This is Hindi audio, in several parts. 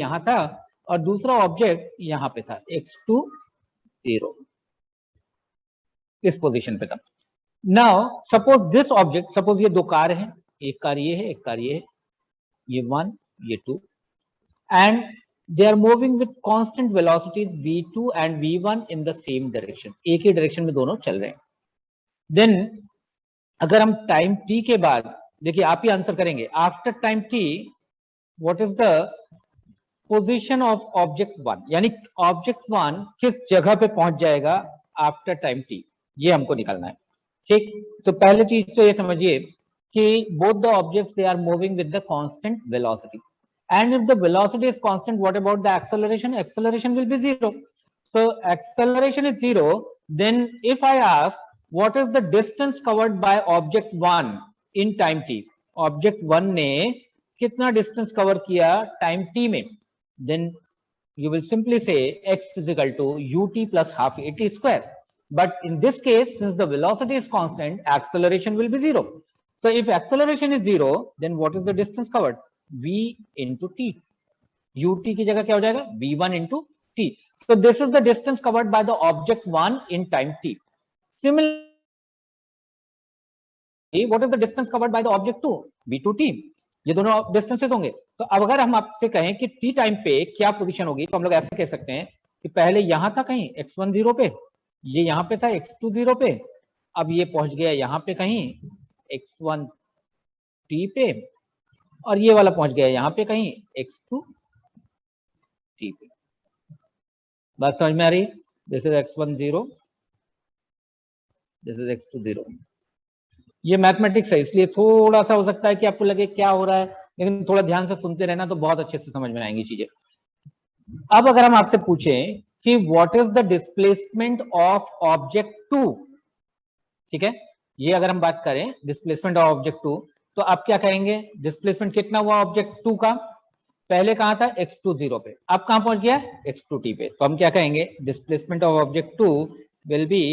यहां था और दूसरा ऑब्जेक्ट यहां पे था, x2 0 इस पोजीशन पे था। Now suppose this object, suppose ये दो कार हैं, एक कार ये है, एक कार ये है, ये 1 ये 2, and they are moving with constant velocities v2 and v1 in the same direction, एक ही डायरेक्शन में दोनों चल रहे हैं। देन अगर हम टाइम t के बाद, देखिए आप ही आंसर करेंगे, after time t what is the position of object 1, यानी ऑब्जेक्ट 1 किस जगह पे पहुंच जाएगा आफ्टर टाइम t, ये हमको निकालना है। ठीक, तो पहले चीज तो ये समझिए कि both the objects they are moving with the constant velocity, and if the velocity is constant, what about the acceleration? Acceleration will be 0. So acceleration is 0. Then if I ask what is the distance covered by object 1 in time t, object 1 ने कितना distance cover किया time t में, then you will simply say x is equal to ut plus half at square. But in this case, since the velocity is constant, acceleration will be 0. So if acceleration is 0, then what is the distance covered? V into t. ut की जगह क्या हो जाएगा? v1 into t. So this is the distance covered by the object 1 in time t. Similarly, what is the distance covered by the object 2? v2t. ये दोनों डिस्टेंसेस होंगे। तो अब अगर हम आपसे कहें कि t टाइम पे क्या पोजीशन होगी, तो हम लोग ऐसे कह सकते हैं कि पहले यहां था कहीं x1 0 पे, ये यहां पे था x2 0 पे, अब ये पहुंच गया यहां पे कहीं x1 t पे, और ये वाला पहुंच गया यहां पे कहीं x2 t पे। बात समझ में आ रही? This is x1 0, this is x2 0। ये मैथमेटिक्स है, इसलिए थोड़ा सा हो सकता है कि आपको लगे क्या हो रहा है, लेकिन थोड़ा ध्यान से सुनते रहना तो बहुत अच्छे से समझ में आएंगी चीजें। अब अगर हम आपसे पूछें कि what is the displacement of object 2, ठीक है, ये अगर हम बात करें डिस्प्लेसमेंट ऑफ ऑब्जेक्ट 2, तो आप क्या कहेंगे? डिस्प्लेसमेंट कितना हुआ ऑब्जेक्ट 2 का? पहले कहां था? x2 0 पे, अब कहां पहुंच गया? x2 t पे। तो हम क्या कहेंगे? Displacement of object 2 will be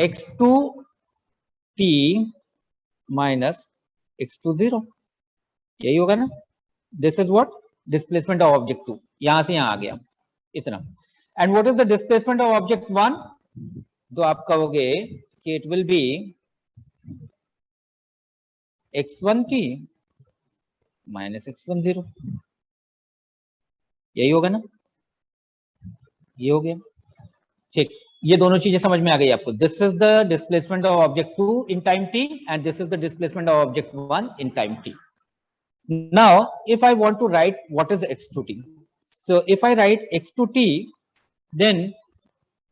x2 t minus x2 0, यही होगा ना? This is what displacement of object 2, यहां से यहां आ गया इतना। And what is the displacement of object 1? तो आप कहोगे कि it will be x1 t minus x1 0, यही होगा ना? ये हो गया। ठीक, ये दोनों चीजें समझ में आ गई आपको। This is the displacement of object 2 in time t and this is the displacement of object 1 in time t। Now if I want to write what is x2 t, so if I write x2 t, then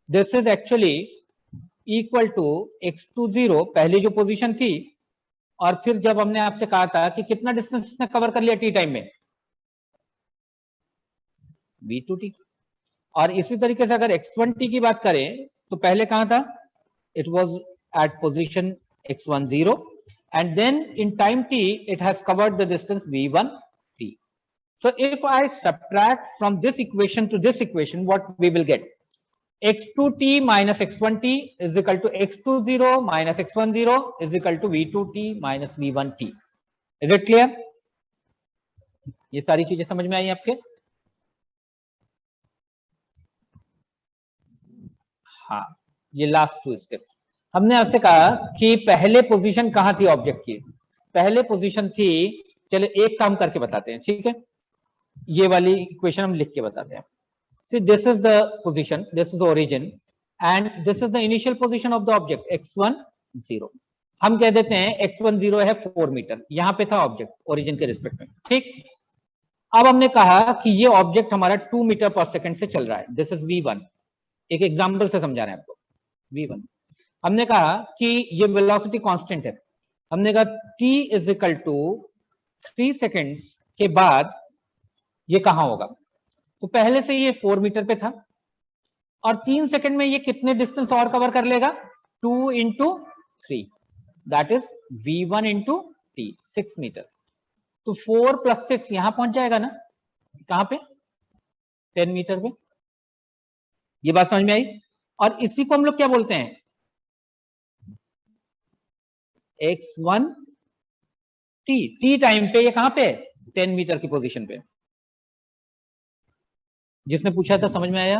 this is actually equal to x2 0, पहली जो पोजीशन थी, और फिर जब हमने आपसे कहा था कि कितना डिस्टेंस इसने कवर कर लिया टी टाइम में, v2t। और इसी तरीके से अगर x1t की बात करें तो पहले कहां था? It was at position x1 0, and then in time t it has covered the distance v1t. So if I subtract from this equation to this equation, what we will get? x2t minus x1t is equal to x20 minus x10 is equal to v2t minus v1t. Is it clear? ये सारी चीजें समझ में आई आपके? हाँ, ये लास्ट टू स्टेप्स। हमने आपसे कहा कि पहले पोजीशन कहां थी ऑब्जेक्ट की? पहले पोजीशन थी, चले एक काम करके बताते हैं, ठीक है, ये वाली इक्वेशन हम लिख के बताते हैं। See, this is the position, this is the origin, and this is the initial position of the object x1 0। हम कह देते हैं x1 0 है 4 मीटर, यहां पे था ऑब्जेक्ट ओरिजिन के रिस्पेक्ट में, ठीक। अब हमने कहा कि ये ऑब्जेक्ट हमारा 2 मीटर पर सेकंड से चल रहा है, दिस इज v1। एक एग्जांपल से समझा रहे हैं आपको, v1। हमने कहा कि ये वेलोसिटी कांस्टेंट है, हमने कहा t is equal to 3 seconds के बाद ये कहां होगा? तो पहले से ये 4 मीटर पे था, और 3 सेकंड में ये कितने डिस्टेंस और कवर कर लेगा? 2 into 3, that is v1 into t, 6 meter. तो 4 प्लस 6 यहां पहुंच जाएगा ना? कहां पे? 10 मीटर पे। ये बात समझ में आई? और इसी को हम लोग क्या बोलते हैं? x1 t, t टाइम पे ये कहां पे? 10 मीटर की पोजीशन पे। जिसने पूछा था समझ में आया?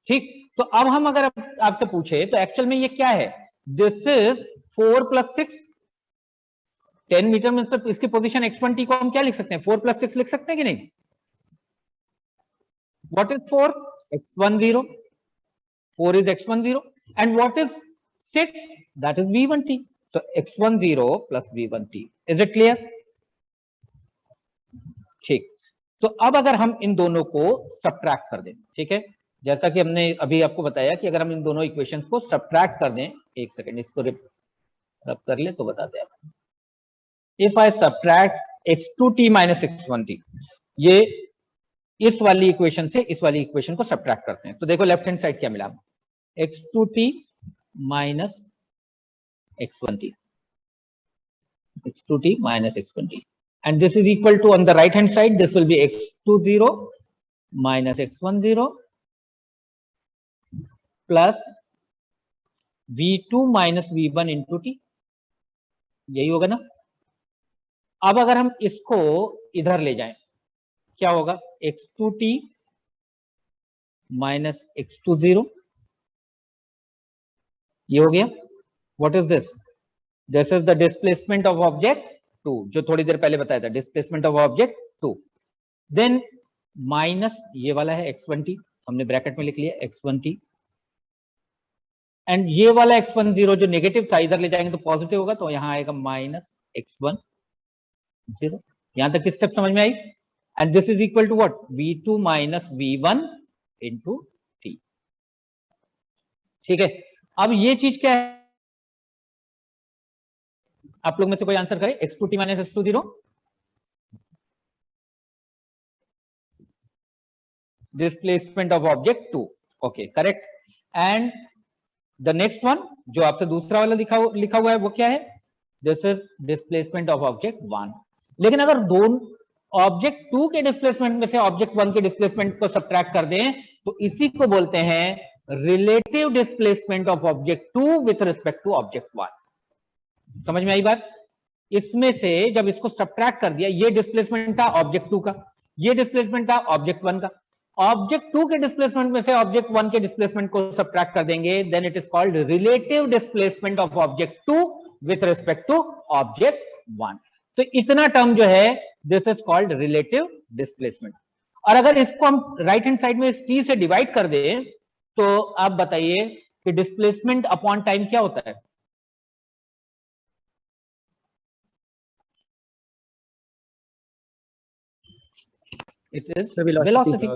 ठीक, तो अब हम अगर आपसे पूछे तो एक्चुअल में ये क्या है, दिस इज 4 + 6, 10 मीटर में मतलब इसकी पोजीशन x1t को हम क्या लिख सकते हैं, 4 + 6 लिख सकते हैं कि नहीं? What is 4? x10, 4 is x10, and what is 6? That is v1t. So x10 plus v1t. Is it clear? ठीक, तो अब अगर हम इन दोनों को सब्ट्रैक्ट कर दें, ठीक है, जैसा कि हमने अभी आपको बताया कि अगर हम इन दोनों इक्वेशंस को सब्ट्रैक्ट कर दें, एक सेकंड इसको रब कर ले तो बताते हैं। If I subtract x2t minus x1t, ये इस वाली इक्वेशन से इस वाली इक्वेशन को सब्ट्रैक्ट करते हैं, तो देखो लेफ्ट हैंड साइड क्या मिला, x2t minus x1t, x2t minus x1t, and this is equal to, on the right hand side this will be x20 minus x10 plus v2 minus v1 into t, यही होगा ना। अब अगर हम इसको इधर ले जाएं क्या होगा, x2t minus x20, ये हो गया। What is this? This is the displacement of object 2, जो थोड़ी देर पहले बताया था, displacement of object 2, then minus ये वाला है x1t, हमने ब्रैकेट में लिख लिया x1t, एंड ये वाला x10 जो नेगेटिव था इधर ले जाएंगे तो पॉजिटिव होगा, तो यहां आएगा माइनस x10। यहां तक किस स्टेप समझ में आई? And this is equal to what, v2 minus v1 into t। ठीक है, अब ये चीज क्या है, आप लोग में से कोई आंसर करे, x2t minus x20, displacement of object 2, okay correct. And the next one जो आपसे दूसरा वाला लिखा हुआ है वो क्या है, this is displacement of object 1। लेकिन अगर दोनों ऑब्जेक्ट 2 के डिस्प्लेसमेंट में से ऑब्जेक्ट 1 के डिस्प्लेसमेंट को सब्ट्रैक्ट कर दें तो इसी को बोलते हैं relative displacement of object 2 with respect to object 1। समझ में आई बात? इसमें से जब इसको सब्ट्रैक्ट कर दिया, ये डिस्प्लेसमेंट था ऑब्जेक्ट 2 का, ये डिस्प्लेसमेंट था ऑब्जेक्ट 1 का, ऑब्जेक्ट 2 के डिस्प्लेसमेंट में से ऑब्जेक्ट 1 के डिस्प्लेसमेंट को सब्ट्रैक्ट कर देंगे, then it is called relative displacement of object 2 with respect to object 1। तो इतना टर्म जो है this is called relative displacement. और अगर इसको हम राइट हैंड साइड में इस t से डिवाइड कर दें तो आप बताइए कि डिस्प्लेसमेंट अपॉन टाइम क्या होता है? It is velocity.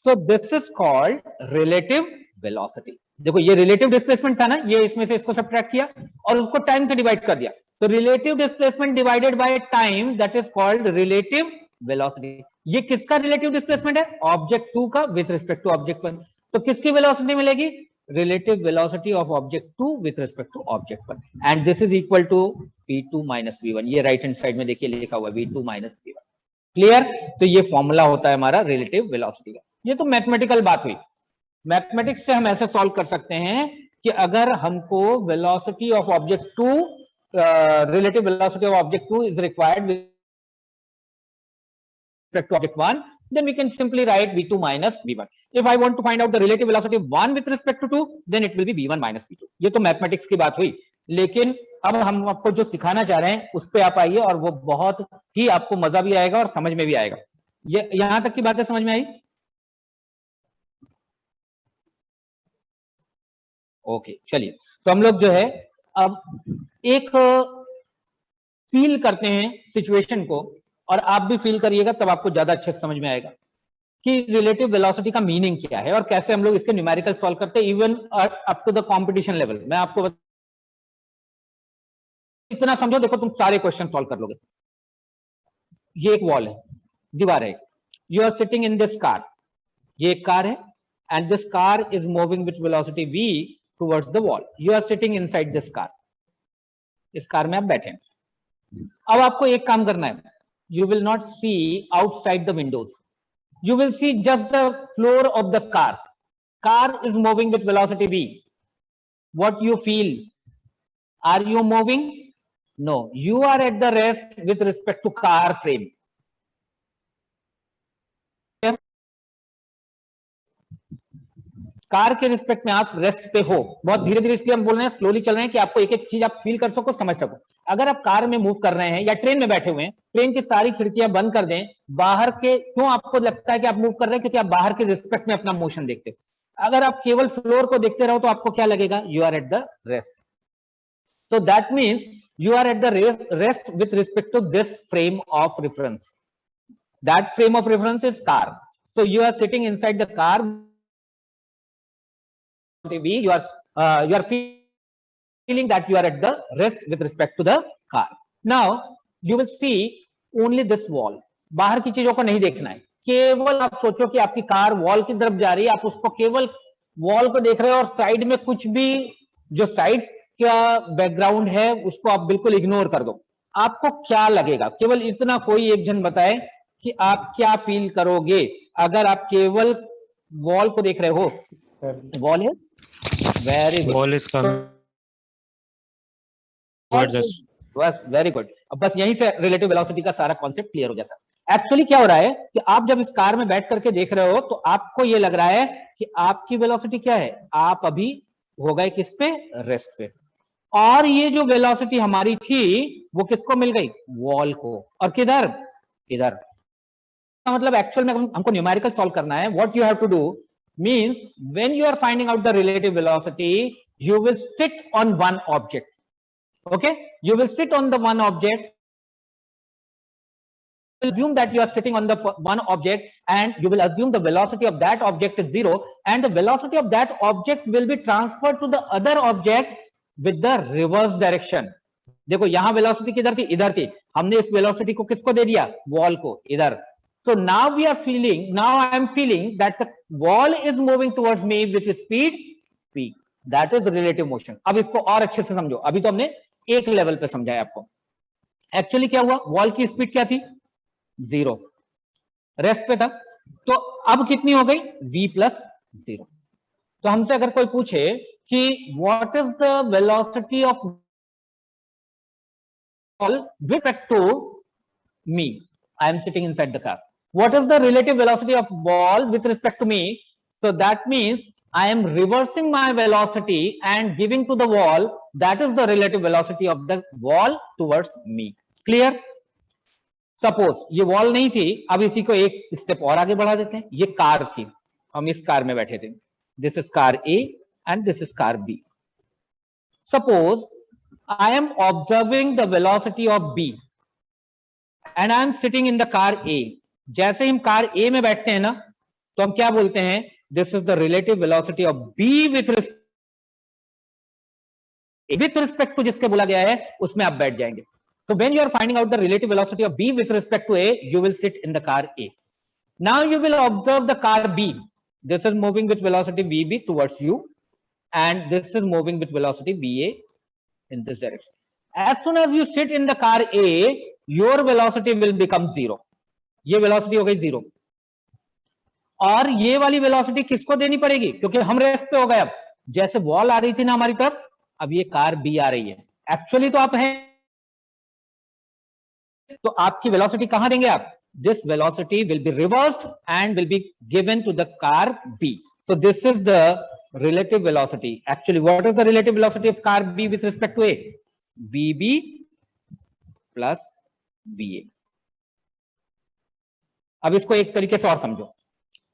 So this is called relative velocity. देखो ये relative displacement था ना, ये इसमें से इसको सब्ट्रैक्ट किया और उसको टाइम से डिवाइड कर दिया, तो relative displacement divided by time, that is called relative velocity. ये किसका relative displacement है? ऑब्जेक्ट 2 का with respect to ऑब्जेक्ट 1। तो किसकी velocity मिलेगी? Relative velocity of object 2 with respect to object 1, and this is equal to v2 minus v1। ये राइट हैंड साइड में देखिए लिखा हुआ है v2 minus v1। क्लियर? तो ये फॉर्मूला होता है हमारा रिलेटिव वेलोसिटी का। ये तो मैथमेटिकल बात हुई, मैथमेटिक्स से हम ऐसे सॉल्व कर सकते हैं कि अगर हमको velocity of object 2, relative velocity of object 2 is required with respect to object 1, then we can simply write v2 minus v1. If I want to find out the relative velocity of 1 with respect to 2, then it will be v1 minus v2. ये तो मैथमेटिक्स की बात हुई, लेकिन अब हम आपको जो सिखाना चाह रहे हैं उस पे आप आइए और वो बहुत ही आपको मजा भी आएगा और समझ में भी आएगा। ये यहां तक की बातें समझ में आई? ओके चलिए, तो हम लोग जो है अब एक फील करते हैं सिचुएशन को, और आप भी फील करिएगा तब आपको ज्यादा अच्छे से समझ में आएगा कि रिलेटिव वेलोसिटी का मीनिंग क्या है और कैसे हम लोग इसके न्यूमेरिकल सॉल्व करते हैं, even up to the competition level. मैं आपको इतना समझो, देखो तुम सारे क्वेश्चन सॉल्व कर लोगे। ये एक वॉल है, दीवार है, you are sitting in this car, ये एक कार है and this car is moving with velocity v towards the wall, you are sitting inside this car, इस कार में आप बैठे हैं। अब आपको एक काम करना है, you will not see outside the windows, you will see just the floor of the car. Car is moving with velocity v. What you feel? Are you moving? No, you are at the rest with respect to car frame. Car के रिस्पेक्ट में आप रेस्ट पे हो, बहुत धीरे धीरे इसलिए हम बोल रहे हैं, स्लोली चल रहे हैं कि आपको एक एक चीज आप फील कर सको, समझ सको। अगर आप कार में मूव कर रहे हैं या ट्रेन में बैठे हुए हैं, ट्रेन की सारी खिड़कियां बंद कर दें, बाहर के, क्यों आपको लगता है कि आप मूव कर रहे हैं? क्योंकि आप बाहर के रिस्पेक्ट में अपना मोशन देखते हो। अगर आप केवल फ्लोर को देखते रहो तो आपको क्या लगेगा? You are at the rest. So that means you are at the rest with respect to this frame of reference. That frame of reference is car. So you are sitting inside the car. You are feeling that you are at the rest with respect to the car. Now you will see only this wall. बाहर की चीजों को नहीं देखना है, केवल आप सोचो कि आपकी कार वॉल की तरफ जा रही है, आप उसको केवल वॉल को देख रहे हो और साइड में कुछ भी जो साइड्स क्या बैकग्राउंड है उसको आप बिल्कुल इग्नोर कर दो। आपको क्या लगेगा? केवल इतना कोई एक जन बताए कि आप क्या फील करोगे अगर आप केवल वॉल को देख रहे हो? वॉल है, वेरी गुड, वॉल इज बस वेरी गुड। अब बस यहीं से रिलेटिव वेलोसिटी का सारा कॉन्सेप्ट क्लियर हो जाता है। एक्चुअली क्या हो रहा है कि आप जब इस कार में बैठ करके देख रहे हो तो आपको ये लग रहा है कि आपकी वेलोसिटी क्या है? आप अभी हो गए किस पे? रेस्ट पे। और ये जो वेलोसिटी हमारी थी वो किसको मिल गई? वॉल को। और किधर? इधर। मतलब एक्चुअल में हमको न्यूमेरिकल सॉल्व करना है। What you have to do means when you are finding out the relative velocity you will sit on one object. Okay, you will sit on the one object, assume that you are sitting on the one object and you will assume the velocity of that object is 0 and the velocity of that object will be transferred to the other object with the reverse direction. देखो यहां वेलोसिटी किधर थी? इधर थी। हमने इस वेलोसिटी को किसको दे दिया? वॉल को, इधर। So now we are feeling, now I am feeling that the wall is moving towards me with speed p. That is relative motion. अब इसको और अच्छे से समझो। अभी तो हमने एक लेवल पे समझाया आपको। एक्चुअली क्या हुआ? वॉल की स्पीड क्या थी? 0, रेस्ट पे था। तो अब कितनी हो गई? v plus 0। तो हमसे अगर कोई पूछे कि what is the velocity of wall with respect to me, I am sitting inside the car, what is the relative velocity of wall with respect to me? So that means I am reversing my velocity and giving to the wall, that is the relative velocity of the wall towards me. Clear? Suppose ये wall नहीं थी, अब इसी को एक स्टेप और आगे बढ़ा देते हैं। ये कार थी, हम इस कार में बैठे थे। This is car A and this is car B. Suppose I am observing the velocity of B and I am sitting in the car A. जैसे ही हम कार A में बैठते हैं ना, तो हम क्या बोलते हैं? This is the relative velocity of B with respect to जिसके बोला गया है उसमें आप बैठ जाएंगे। So when you are finding out the relative velocity of B with respect to A, you will sit in the car A. Now you will observe the car B. This is moving with velocity VB towards you, and this is moving with velocity VA in this direction. As soon as you sit in the car A, your velocity will become 0. ये velocity हो गई 0। और ये वाली वेलोसिटी किसको देनी पड़ेगी? क्योंकि हम रेस्ट पे हो गए। अब जैसे वॉल आ रही थी ना हमारी तरफ, अब ये कार बी आ रही है। एक्चुअली तो आप हैं, तो आपकी वेलोसिटी कहां देंगे आप? This velocity will be reversed and will be given to the car B. So this is the relative velocity. Actually what is the relative velocity of car B with respect to A? VB plus VA. अब इसको एक तरीके से और समझो।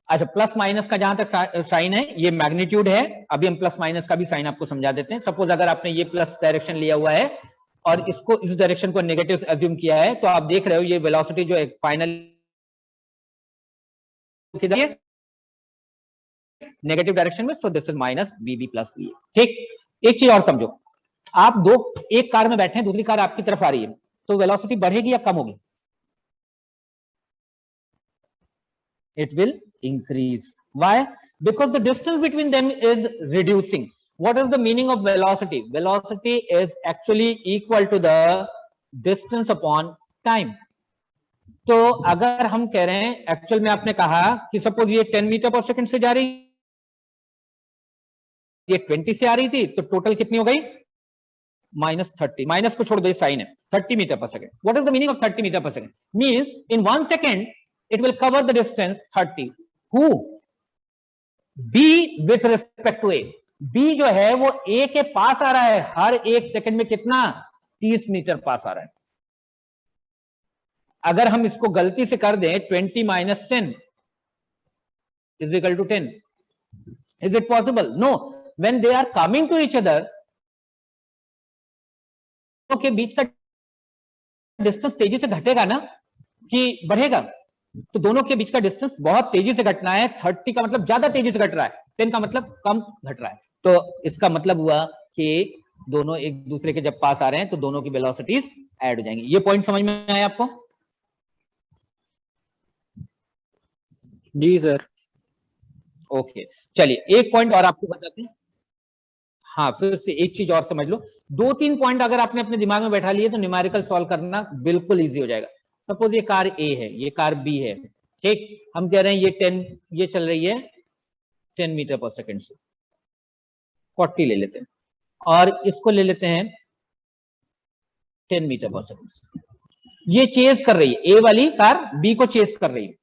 अच्छा, प्लस माइनस का जहां तक साइन है, ये मैग्नीट्यूड है। अभी हम प्लस माइनस का भी साइन आपको समझा देते हैं। सपोज अगर आपने ये प्लस डायरेक्शन लिया हुआ है और इसको इस डायरेक्शन को नेगेटिव एज्यूम किया है, तो आप देख रहे हो ये वेलोसिटी जो एक फाइनल नेगेटिव डायरेक्शन में। So this is minus VB plus V. ठीक, एक चीज और समझो। आप एक कार में बैठे हैं, दूसरी कार आपकी तरफ आ रही है, तो वेलोसिटी बढ़ेगी या कम होगी? It will increase. Why? Because the distance between them is reducing. What is the meaning of velocity? Velocity is actually equal to the distance upon time. तो अगर हम कह रहे हैं, एक्चुअल में आपने कहा कि सपोज ये 10 मीटर पर सेकंड से जा रही, ये 20 से आ रही थी, तो टोटल कितनी हो गई? -30। माइनस को छोड़ दो, साइन है। 30 metre per second. What is the meaning of 30 metre per second? Means in 1 second it will cover the distance 30. Who? B with respect to A, B जो है वो ए के पास आ रहा है, हर 1 सेकंड में कितना, 30 मीटर पास आ रहा है। अगर हम इसको गलती से कर दें 20 - 10 is equal to 10, is it possible? No, when they are coming to each other, के बीच का डिस्टेंस तेजी से घटेगा ना कि बढ़ेगा? तो दोनों के बीच का डिस्टेंस बहुत तेजी से घटना है। 30 का मतलब ज्यादा तेजी से घट रहा है, 10 का मतलब कम घट रहा है। तो इसका मतलब हुआ कि दोनों एक दूसरे के जब पास आ रहे हैं तो दोनों की वेलोसिटीज ऐड हो जाएंगी। ये पॉइंट समझ में आया आपको? जी सर। ओके, चलिए एक पॉइंट और आपको बताते हैं। हाँ, फिर से एक चीज और समझ लो, 2-3 पॉइंट अगर आपने अपने दिमाग में बैठा लिए तो न्यूमेरिकल सॉल्व करना बिल्कुल इजी हो जाएगा। सपोज ये कार ए है, ये कार बी है, ठीक, हम कह रहे हैं ये 10, ये चल रही है 10 मीटर पर सेकंड से, 40 ले लेते हैं, और इसको ले लेते हैं 10 मीटर पर सेकंड से। ये चेस कर रही है, ए वाली कार बी को चेस कर रही है।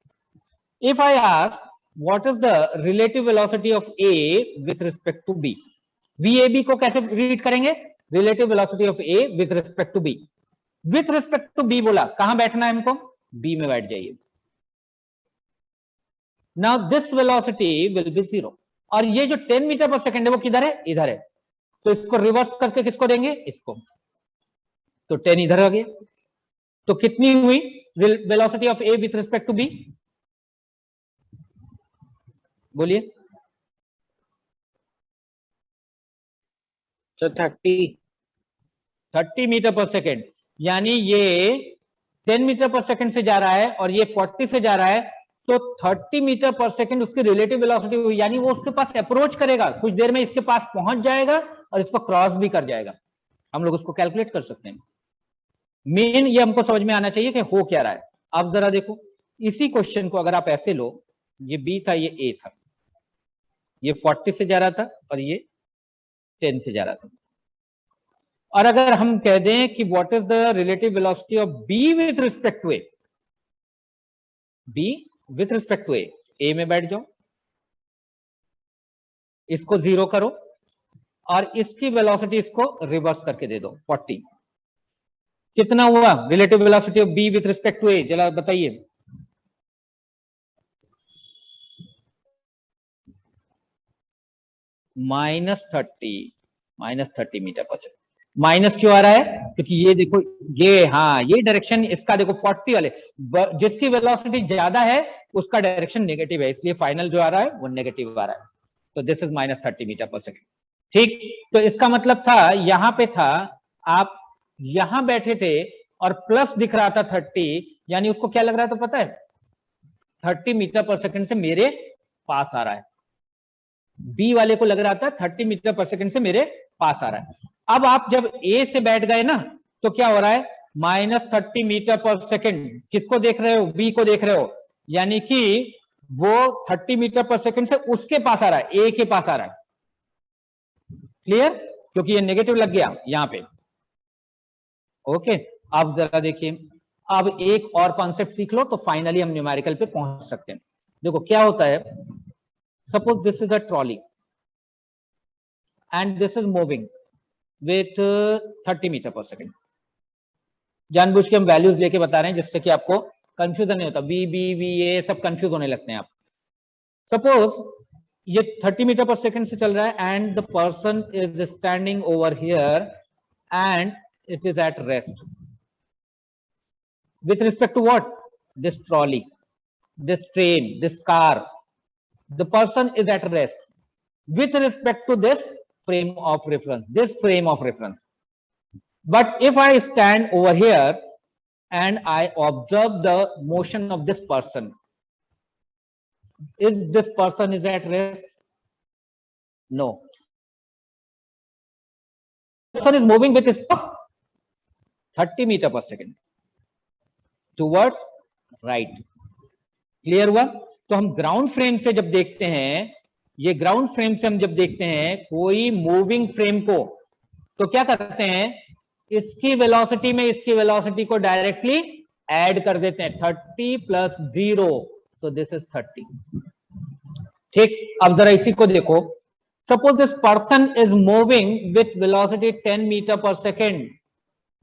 If I ask what is the relative velocity of A with respect to B, VAB को कैसे रीड करेंगे? Relative velocity of A with respect to B. With respect to B बोला, कहां बैठना है हमको? बी में बैठ जाइए। Now this velocity will be 0, और ये जो 10 मीटर पर सेकंड है वो किधर है? इधर है। तो इसको रिवर्स करके किसको देंगे? इसको। तो 10 इधर आ गया। तो कितनी हुई velocity of A with respect to B? बोलिए। सर 30 मीटर पर सेकेंड, यानी ये 10 मीटर पर सेकेंड से जा रहा है और ये 40 से जा रहा है, तो 30 मीटर पर सेकेंड उसकी रिलेटिव वेलोसिटी हुई, यानी वो उसके पास अप्रोच करेगा, कुछ देर में इसके पास पहुंच जाएगा और इसको क्रॉस भी कर जाएगा। हम लोग उसको कैलकुलेट कर सकते हैं। मेन ये हमको समझ में आना चाहिए कि हो क्या रहा है। अब जरा देखो, इसी क्वेश्चन को अगर आप ऐसे लो, ये बी था, ये ए था, ये 40 से जा रहा था और ये 10 से जा रहा था, और अगर हम कह दें कि what is the relative velocity of B with respect to A, B with respect to A में बैठ जाओ, इसको 0 करो और इसकी वेलोसिटी इसको रिवर्स करके दे दो 40। कितना हुआ relative velocity of B with respect to A? जरा बताइए। -30 मीटर पर सेकंड। माइनस क्यों आ रहा है? क्योंकि ये देखो, ये हाँ, ये डायरेक्शन इसका देखो 40 वाले, जिसकी वेलोसिटी ज्यादा है उसका डायरेक्शन नेगेटिव है, इसलिए फाइनल जो आ रहा है वो नेगेटिव आ रहा है। तो this is -30 metre per second. ठीक, तो इसका मतलब था, यहां पे था, आप यहां बैठे थे और प्लस दिख रहा था 30, यानी उसको क्या लग रहा था पता है? 30 मीटर पर सेकंड से मेरे पास आ रहा है। बी वाले को लग रहा था 30 मीटर पर सेकंड से मेरे पास आ रहा है। अब आप जब ए से बैठ गए ना, तो क्या हो रहा है? -30 मीटर पर सेकंड किसको देख रहे हो? बी को देख रहे हो, यानी कि वो 30 मीटर पर सेकंड से उसके पास आ रहा है, ए के पास आ रहा है। क्लियर? क्योंकि ये नेगेटिव लग गया यहां पे। ओके, अब जरा देखिए, अब एक और कॉन्सेप्ट सीख लो तो फाइनली हम न्यूमेरिकल पे पहुंच सकते हैं। देखो क्या होता है, suppose this is a trolley and this is moving with 30 metre per second. जानबूझ के हम वैल्यूज लेके बता रहे हैं जिससे कि आपको कंफ्यूजन नहीं होता, बी बी वी ए सब कंफ्यूज होने लगते हैं आप। सपोज ये 30 मीटर पर सेकेंड से चल रहा है and the person is standing over here and it is at rest with respect to what? This trolley, this train, this car. The person is at rest with respect to this frame of reference, this frame of reference. But if I stand over here and I observe the motion of this person, is this person is at rest? No. The person is moving with speed of 30 meter per second towards right. Clear हुआ? तो हम ग्राउंड फ्रेम से जब देखते हैं, ये ग्राउंड फ्रेम से हम जब देखते हैं कोई मूविंग फ्रेम को, तो क्या करते हैं? इसकी वेलोसिटी में इसकी वेलोसिटी को डायरेक्टली ऐड कर देते हैं, 30 + 0, सो दिस इज 30। ठीक, अब जरा इसी को देखो, suppose this person is moving with velocity 10 metre per second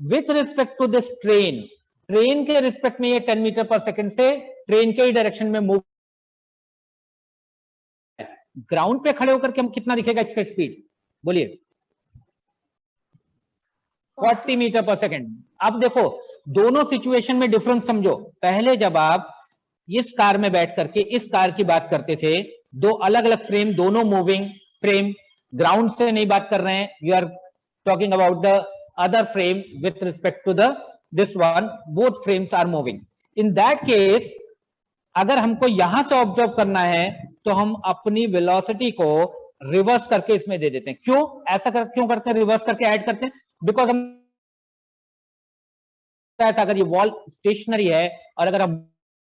with respect to this train, train के रिस्पेक्ट में ये 10 मीटर पर सेकेंड से ट्रेन के ही डायरेक्शन में मूव, ग्राउंड पे खड़े होकर के हम कितना दिखेगा इसका स्पीड, बोलिए 40 मीटर पर सेकेंड। अब देखो दोनों सिचुएशन में डिफरेंस समझो, पहले जब आप इस कार में बैठ करके इस कार की बात करते थे, दो अलग अलग फ्रेम, दोनों मूविंग फ्रेम, ग्राउंड से नहीं बात कर रहे हैं, you are talking about the other frame with respect to the this one, both frames are moving. In that case अगर हमको यहां से ऑब्जर्व करना है तो हम अपनी वेलोसिटी को रिवर्स करके इसमें दे देते हैं। क्यों ऐसा क्यों करते हैं, रिवर्स करके ऐड करते हैं, बिकॉज हम अगर ये वॉल स्टेशनरी है और अगर हम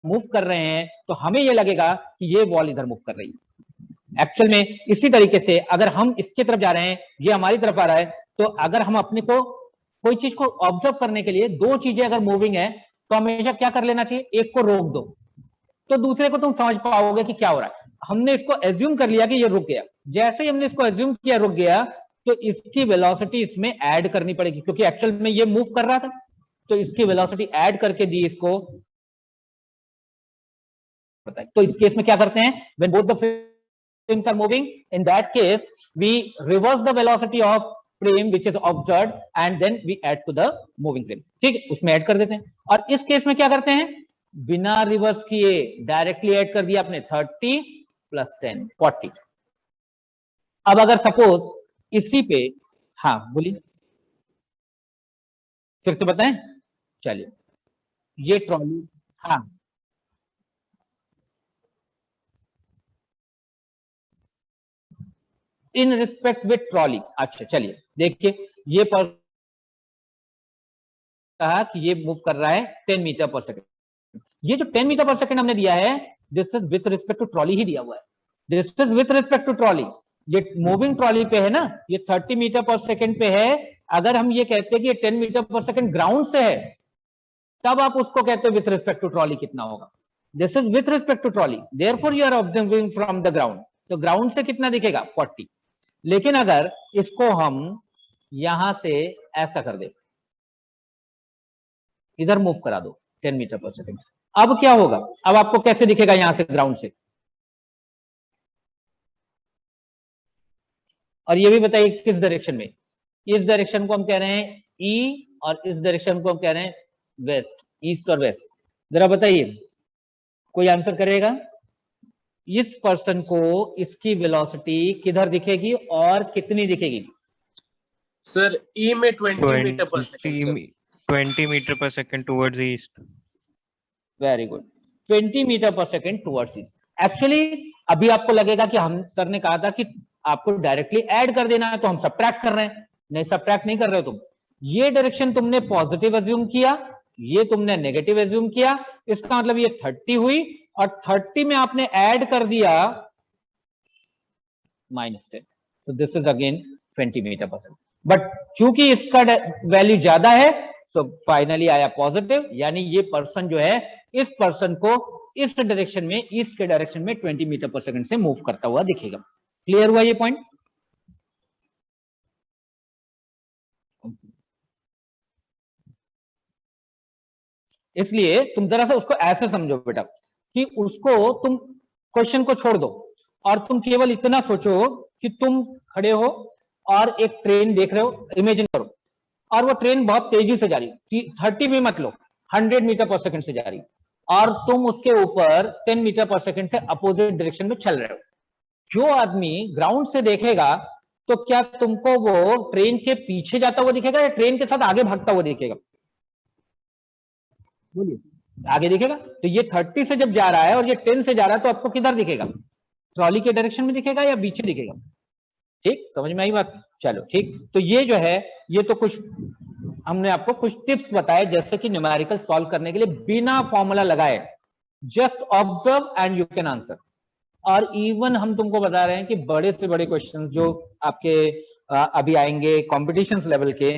मूव कर रहे हैं तो हमें ये लगेगा कि ये वॉल इधर मूव कर रही है। एक्चुअल में इसी तरीके से अगर हम इसके तरफ जा रहे हैं, ये हमारी तरफ आ रहा है, तो अगर हम अपने को कोई चीज को ऑब्जर्व करने के लिए दो चीजें अगर मूविंग है तो हमेशा क्या कर लेना चाहिए, एक को रोक दो तो दूसरे को तुम समझ पाओगे कि क्या हो रहा है। हमने इसको एज्यूम कर लिया कि ये रुक गया, जैसे ही हमने इसको एज्यूम किया रुक गया तो इसकी वेलोसिटी इसमें ऐड करनी पड़ेगी, क्योंकि एक्चुअल में ये मूव कर रहा था, तो इसकी वेलोसिटी ऐड करके दी इसको। तो इस केस में क्या करते हैं, when both the frames are moving, in that case we reverse the velocity of frame which is observed and then we add to the moving frame. ठीक है, उसमें ऐड कर देते हैं। और इस केस में क्या करते हैं, बिना रिवर्स किए डायरेक्टली ऐड कर दिया आपने 30 प्लस 10 40। अब अगर सपोज इसी पे, हाँ बोलिए फिर से बताएं, चलिए ये ट्रॉली, हाँ इन रिस्पेक्ट विथ ट्रॉली, अच्छा चलिए देखिए, ये पर कहा कि ये मूव कर रहा है 10 मीटर पर सेकंड, ये जो 10 मीटर पर सेकंड हमने दिया है this is with respect to trolley ही दिया हुआ है, this is with respect to trolley, ये मूविंग ट्रॉली पे है ना, ये 30 मीटर पर सेकंड पे है। अगर हम ये कहते हैं कि ये 10 मीटर पर सेकंड ग्राउंड से है, तब आप उसको कहते हो विथ रिस्पेक्ट टू ट्रॉली कितना होगा, this is with respect to trolley, therefore you are observing from the ground, तो ग्राउंड से कितना दिखेगा 40। लेकिन अगर इसको हम यहां से ऐसा कर दे, इधर मूव करा दो 10 मीटर पर सेकंड, अब क्या होगा, अब आपको कैसे दिखेगा यहां से ग्राउंड से, और ये भी बताइए किस डायरेक्शन में, इस डायरेक्शन को हम कह रहे हैं ई और इस डायरेक्शन को हम कह रहे हैं वेस्ट, ईस्ट और वेस्ट, जरा बताइए कोई आंसर करेगा, इस पर्सन को इसकी वेलोसिटी किधर दिखेगी और कितनी दिखेगी, सर ई में 20 meter per second, 20 meter per second towards east. Very good, 20 meter per second towards east. Actually अभी आपको लगेगा कि हम सर ने कहा था कि आपको डायरेक्टली ऐड कर देना है, तो हम सब्ट्रैक्ट कर रहे हैं, नहीं सब्ट्रैक्ट नहीं कर रहे हो तुम, ये डायरेक्शन तुमने पॉजिटिव एज्यूम किया, ये तुमने नेगेटिव एज्यूम किया, इसका मतलब ये 30 हुई और 30 में आपने ऐड कर दिया -10, तो this is again 20 meter per second, but चूंकि इसका वैल्यू ज्यादा है सो फाइनली आया पॉजिटिव, यानी ये पर्सन जो है इस पर्सन को इस डायरेक्शन में, ईस्ट के डायरेक्शन में 20 मीटर पर सेकंड से मूव करता हुआ दिखेगा। क्लियर हुआ ये पॉइंट? इसलिए तुम जरा सा उसको ऐसे समझो बेटा कि उसको तुम क्वेश्चन को छोड़ दो और तुम केवल इतना सोचो कि तुम खड़े हो और एक ट्रेन देख रहे हो, इमेजिन करो, और वो ट्रेन बहुत तेजी से जा रही, 30 में मत लो, 100 मीटर पर सेकंड से जा रही, और तुम उसके ऊपर 10 मीटर पर सेकंड से अपोजिट डायरेक्शन में चल रहे हो। जो आदमी ग्राउंड से देखेगा तो क्या तुमको वो ट्रेन के पीछे जाता हुआ दिखेगा या ट्रेन के साथ आगे भागता हुआ दिखेगा, बोलिए, आगे दिखेगा। तो ये 30 से जब जा रहा है और ये 10 से जा रहा है तो आपको किधर दिखेगा, ट्रॉली के डायरेक्शन में दिखेगा या पीछे दिखेगा, ठीक, समझ में आई बात, चलो ठीक। तो ये जो है, ये तो कुछ हमने आपको कुछ टिप्स बताए, जैसे कि न्यूमेरिकल सॉल्व करने के लिए बिना फॉर्मूला लगाए just observe and you can answer. और इवन हम तुमको बता रहे हैं कि बड़े से बड़े क्वेश्चन जो आपके अभी आएंगे कॉम्पिटिशन लेवल के,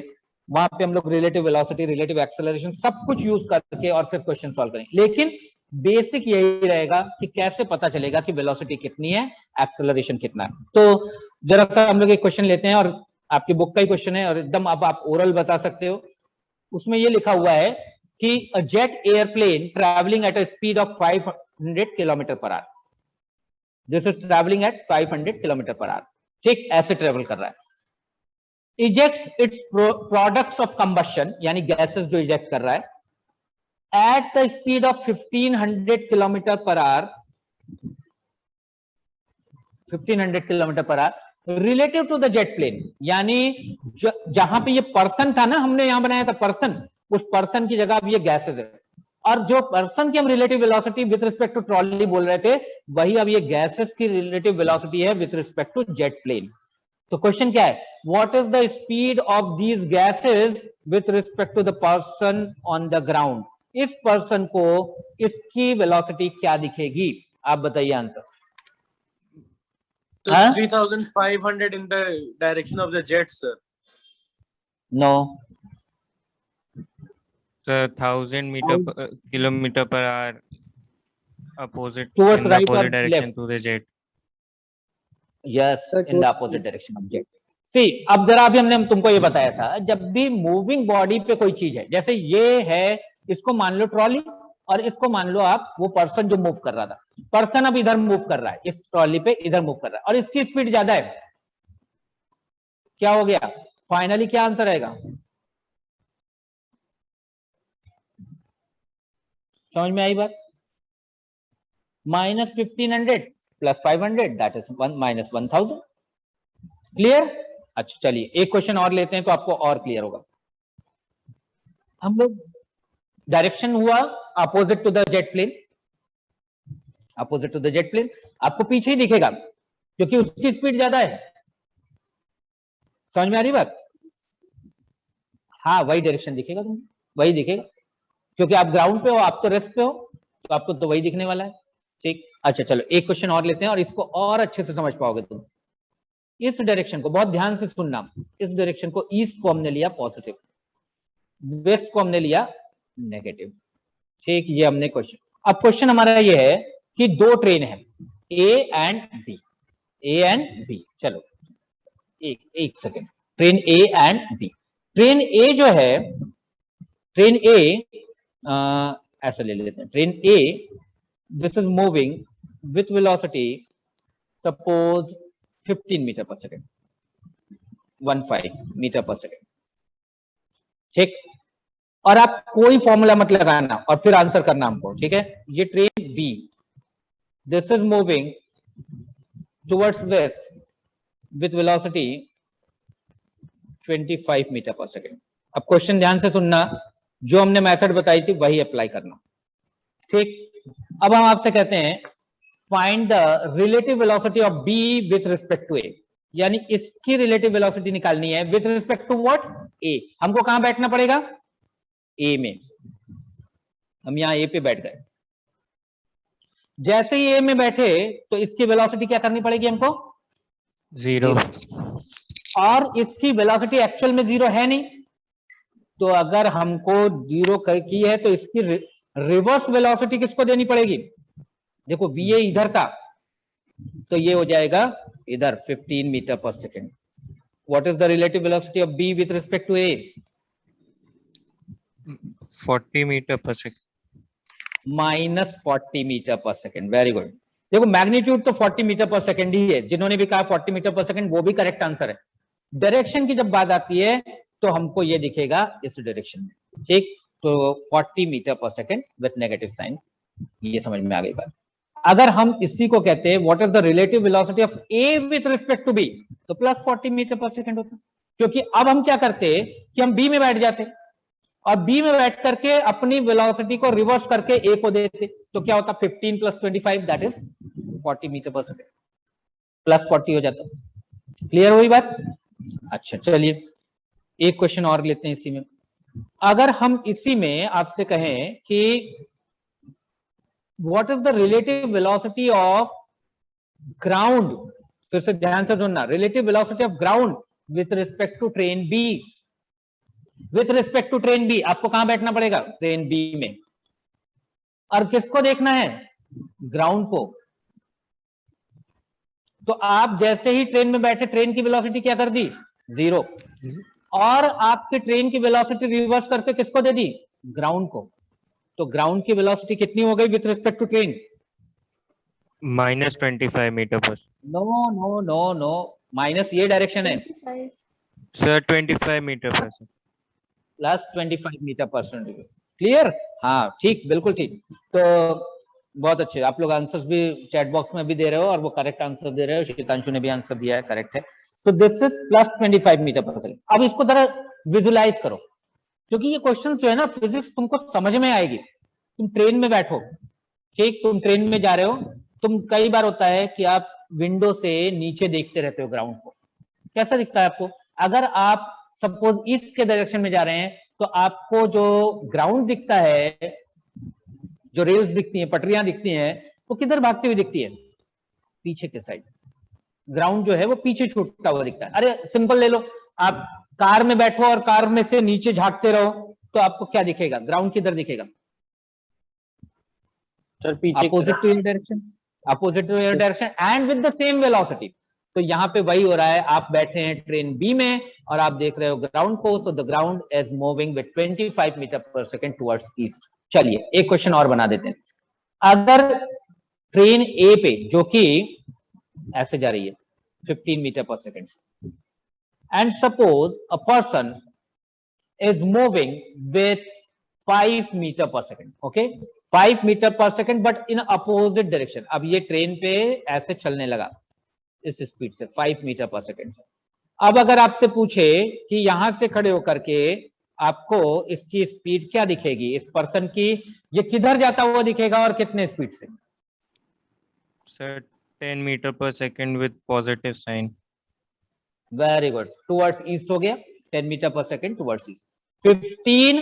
वहां पे हम लोग रिलेटिव वेलोसिटी, रिलेटिव एक्सेलरेशन सब कुछ यूज करके और फिर क्वेश्चन सॉल्व करेंगे, लेकिन बेसिक यही रहेगा कि कैसे पता चलेगा कि वेलोसिटी कितनी है एक्सेलरेशन कितना है। तो जरा सा हम लोग एक क्वेश्चन लेते हैं, और आपकी बुक का ही क्वेश्चन है, और एकदम अब आप ओरल बता सकते हो। उसमें ये लिखा हुआ है कि a jet airplane travelling at a speed of 500 kilometer per hour, this is travelling at 500 kilometer per hour, ठीक, ऐसे ट्रेवल कर रहा है। Ejects its products of combustion, यानी गैसेस जो इजेक्ट कर रहा है at the speed of 1500 kilometer per hour, 1500 kilometer per hour relative to the jet plane, यानी जहां पे ये पर्सन था ना, हमने यहां बनाया था पर्सन, उस पर्सन की जगह अब ये गैसेस है, और जो पर्सन की हम relative velocity with respect to trolley बोल रहे थे, वही अब ये गैसेस की रिलेटिव वेलोसिटी है with respect to jet plane. तो क्वेश्चन क्या है, what is the speed of these gases with respect to the person on the ground. इस पर्सन को इसकी वेलोसिटी क्या दिखेगी, आप बताइए answer. So Huh? 3,500 in the direction of the jet, sir. No, So 1000 kilometer per hour opposite towards in the right or opposite direction left? to the jet. Yes, Sir, in the opposite direction of jet. See, अब जरा अभी हमने तुमको ये बताया था, जब भी मूविंग बॉडी पे कोई चीज है, जैसे ये है, इसको मान लो ट्रॉली, और इसको मान लो आप वो पर्सन जो मूव कर रहा था, पर्सन अब इधर मूव कर रहा है, इस ट्रॉली पे इधर मूव कर रहा है, और इसकी स्पीड ज्यादा है, क्या हो गया, फाइनली क्या आंसर आएगा, समझ में आई बात? Minus 1500 plus 500 that is minus 1000। Clear? अच्छा चलिए एक क्वेश्चन और लेते हैं तो आपको और क्लियर होगा। हम लोग डायरेक्शन हुआ opposite to the jet plane, opposite to the jet plane, आपको पीछे ही दिखेगा क्योंकि उसकी स्पीड ज्यादा है, समझ में आ रही बात? हाँ वही डायरेक्शन दिखेगा तुम्हें, वही दिखेगा, क्योंकि आप ग्राउंड पे हो, आप तो रेस्ट पे हो, तो आपको तो वही दिखने वाला है, ठीक। अच्छा चलो एक क्वेश्चन और लेते हैं और इसको और अच्छे से समझ पाओगे तुम। इस डायरेक्शन को बहुत ध्यान से सुनना, इस डायरेक्शन को ईस्ट को हमने लिया पॉजिटिव, वेस्ट को हमने लिया नेगेटिव, ठीक। ये हमने क्वेश्चन, अब क्वेश्चन हमारा ये है कि दो ट्रेन है A and B, A and B, चलो एक second, train A and B. Train A जो है, ट्रेन ए ऐसा ले लेते हैं, train A this is moving with velocity suppose 15 metre per second, 15 metre per second, ठीक। और आप कोई फॉर्मूला मत लगाना और फिर आंसर करना हमको, ठीक है। ये train B this is moving towards west with velocity 25 metre per second. अब क्वेश्चन ध्यान से सुनना, जो हमने मेथड बताई थी वही अप्लाई करना, ठीक। अब हम आपसे कहते हैं find the relative velocity of B with respect to A, यानी इसकी रिलेटिव वेलोसिटी निकालनी है with respect to what, A. हमको कहां बैठना पड़ेगा, ए में, हम यहां ए पे बैठ गए। जैसे ही ए में बैठे तो इसकी वेलोसिटी क्या करनी पड़ेगी हमको, 0. और इसकी वेलोसिटी एक्चुअल में 0 है नहीं, तो अगर हमको 0 की है तो इसकी रिवर्स वेलोसिटी किसको देनी पड़ेगी, देखो बी ए इधर था तो ये हो जाएगा इधर 15 metre per second. What is the relative velocity of B with respect to A, 40 meter per second. Minus 40 meter per second. Very good. देखो मैग्नीट्यूड तो 40 मीटर पर सेकेंड ही है, जिन्होंने भी कहा 40 मीटर पर सेकेंड वो भी करेक्ट आंसर है। डायरेक्शन की जब बात आती है तो हमको ये दिखेगा इस डायरेक्शन में, ठीक। तो 40 meter per second with negative sign, ये समझ में आ गई बात। अगर हम इसी को कहते हैं what is the relative velocity of A with respect to B, तो प्लस 40 मीटर पर सेकेंड होता, क्योंकि अब हम क्या करते कि हम बी में बैठ जाते और बी में बैठ करके अपनी वेलोसिटी को रिवर्स करके ए को देते, तो क्या होता 15 plus 25 that is 40 meter per second, plus 40 हो जाता। क्लियर हुई बात? अच्छा चलिए एक क्वेश्चन और लेते हैं इसी में। अगर हम इसी में आपसे कहें कि what is the relative velocity of ground, फिर से ध्यान से सुनना, relative velocity of ground with respect to train B, with respect to train B, आपको कहां बैठना पड़ेगा, ट्रेन बी में। और किसको देखना है, ग्राउंड को। तो आप जैसे ही ट्रेन में बैठे ट्रेन की वेलोसिटी क्या कर दी, 0, और आपके ट्रेन की वेलोसिटी रिवर्स करके किसको दे दी, ग्राउंड को। तो ग्राउंड की वेलोसिटी कितनी हो गई with respect to train, -25 metre per. No no no no, minus ये डायरेक्शन है, 25. Sir 25 metre per second. Plus 25 metre per second. Clear, हाँ ठीक, बिल्कुल ठीक। तो बहुत अच्छे, आप लोग आंसर्स भी चैट बॉक्स में भी दे रहे हो और वो करेक्ट आंसर दे रहे हो, शीतांशु ने भी आंसर दिया है, करेक्ट है। तो this is plus 25 metre per second. अब इसको जरा विजुलाइज करो, क्योंकि ये क्वेश्चन जो है ना फिजिक्स तुमको समझ में आएगी। तुम ट्रेन में बैठो, ठीक, तुम ट्रेन में जा रहे हो, तुम कई बार होता है कि आप विंडो से नीचे देखते रहते हो ग्राउंड को, कैसा दिखता है आपको। अगर आप सपोज ईस्ट के डायरेक्शन में जा रहे हैं तो आपको जो ग्राउंड दिखता है, जो रेल्स दिखती हैं, पटरियां दिखती हैं, वो किधर भागती हुई दिखती है, पीछे के साइड। ग्राउंड जो है वो पीछे छूटता हुआ दिखता है। अरे सिंपल ले लो, आप कार में बैठो और कार में से नीचे झांकते रहो तो आपको क्या दिखेगा, ग्राउंड किधर दिखेगा, सर पीछे opposite to your direction, opposite to your direction and with the same velocity. तो यहाँ पे वही हो रहा है, आप बैठे हैं ट्रेन बी में और आप देख रहे हो ग्राउंड को, so the ground is moving with 25 metre per second towards east. चलिए एक क्वेश्चन और बना देते हैं। अगर ट्रेन ए पे जो कि ऐसे जा रही है 15 metre per second, and suppose a person is moving with 5 meter per second, okay, 5 meter per second but in opposite direction. अब ये ट्रेन पे ऐसे चलने लगा इस स्पीड से 5 मीटर पर सेकंड से। अब अगर आपसे पूछे कि यहां से खड़े होकर के आपको इसकी स्पीड क्या दिखेगी, इस पर्सन की, ये किधर जाता हुआ दिखेगा और कितने स्पीड से, sir 10 metre per second with positive sign. Very good, towards east हो गया, 10 metre per second towards east. 15,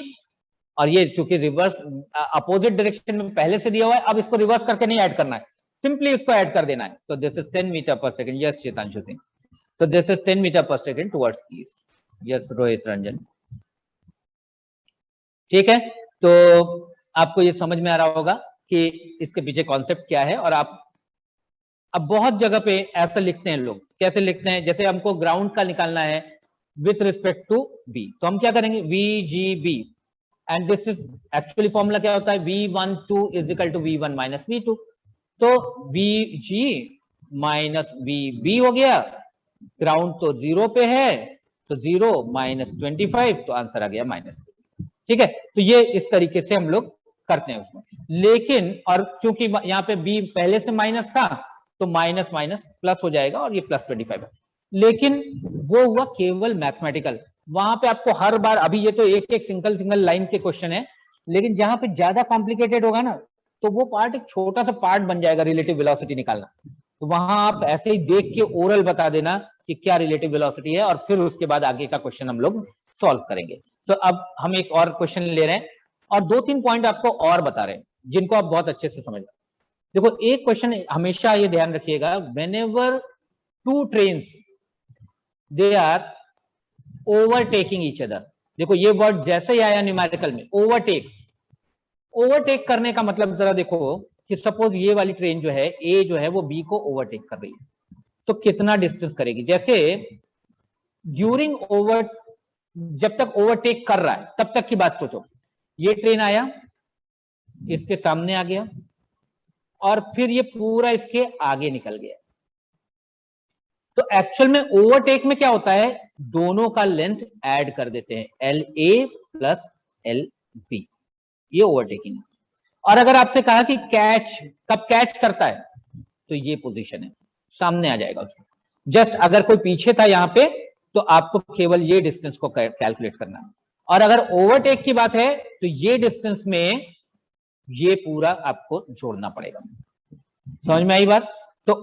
और ये चूंकि रिवर्स अपोजिट डायरेक्शन में पहले से दिया हुआ है, अब इसको रिवर्स करके नहीं ऐड करना है, सिंपली इसको ऐड कर देना है। तो this is 10 metre per second, yes Chetanshu Singh, so this is 10 meter per second towards east, yes Rohit Ranjan, ठीक है। तो आपको ये समझ में आ रहा होगा कि इसके पीछे कॉन्सेप्ट क्या है। और आप अब बहुत जगह पे ऐसा लिखते हैं लोग, कैसे लिखते हैं, जैसे हमको ग्राउंड का निकालना है विथ रिस्पेक्ट टू बी, तो हम क्या करेंगे, VGB, and this is actually formula क्या होता है, V12 is equal to V1 minus V2, तो VG माइनस VB हो गया, ग्राउंड तो 0 पे है, तो 0 माइनस 25, तो आंसर आ गया माइनस, ठीक है। तो ये इस तरीके से हम लोग करते हैं उसमें, लेकिन और क्योंकि यहाँ पे बी पहले से माइनस था तो माइनस माइनस प्लस हो जाएगा और ये प्लस 25 है, लेकिन वो हुआ केवल मैथमेटिकल। वहां पे आपको हर बार, अभी ये तो एक एक सिंगल लाइन के क्वेश्चन है, लेकिन जहां पे ज्यादा कॉम्प्लिकेटेड होगा ना तो वो पार्ट एक छोटा सा पार्ट बन जाएगा, रिलेटिव वेलोसिटी निकालना। तो वहां आप ऐसे ही देख के ओरल बता देना कि क्या रिलेटिव वेलोसिटी है, और फिर उसके बाद आगे का क्वेश्चन हम लोग सॉल्व करेंगे। तो अब हम एक और क्वेश्चन ले रहे हैं और 2-3 पॉइंट आपको और बता रहे हैं जिनको आप बहुत अच्छे से समझ। देखो एक क्वेश्चन हमेशा ये ध्यान रखिएगा, whenever two trains they are overtaking each other, देखो ये वर्ड जैसे ही आया न्यूमेरिकल में, ओवरटेक, ओवरटेक करने का मतलब जरा देखो कि सपोज ये वाली ट्रेन जो है ए जो है वो बी को ओवरटेक कर रही है, तो कितना डिस्टेंस करेगी। जैसे ड्यूरिंग ओवर, जब तक ओवरटेक कर रहा है तब तक की बात सोचो, ये ट्रेन आया इसके सामने आ गया और फिर ये पूरा इसके आगे निकल गया, तो एक्चुअल में ओवरटेक में क्या होता है, दोनों का लेंथ ऐड कर देते हैं, LA प्लस LB, ये ओवरटेकिंग है। और अगर आपसे कहा कि कैच कब कैच करता है, तो ये पोजीशन है, सामने आ जाएगा उसको। जस्ट अगर कोई पीछे था यहां पे तो आपको केवल ये डिस्टेंस को कैलकुलेट करना है, और अगर ओवरटेक की बात है तो ये डिस्टेंस में ये पूरा आपको जोड़ना पड़ेगा। समझ में आई बात। तो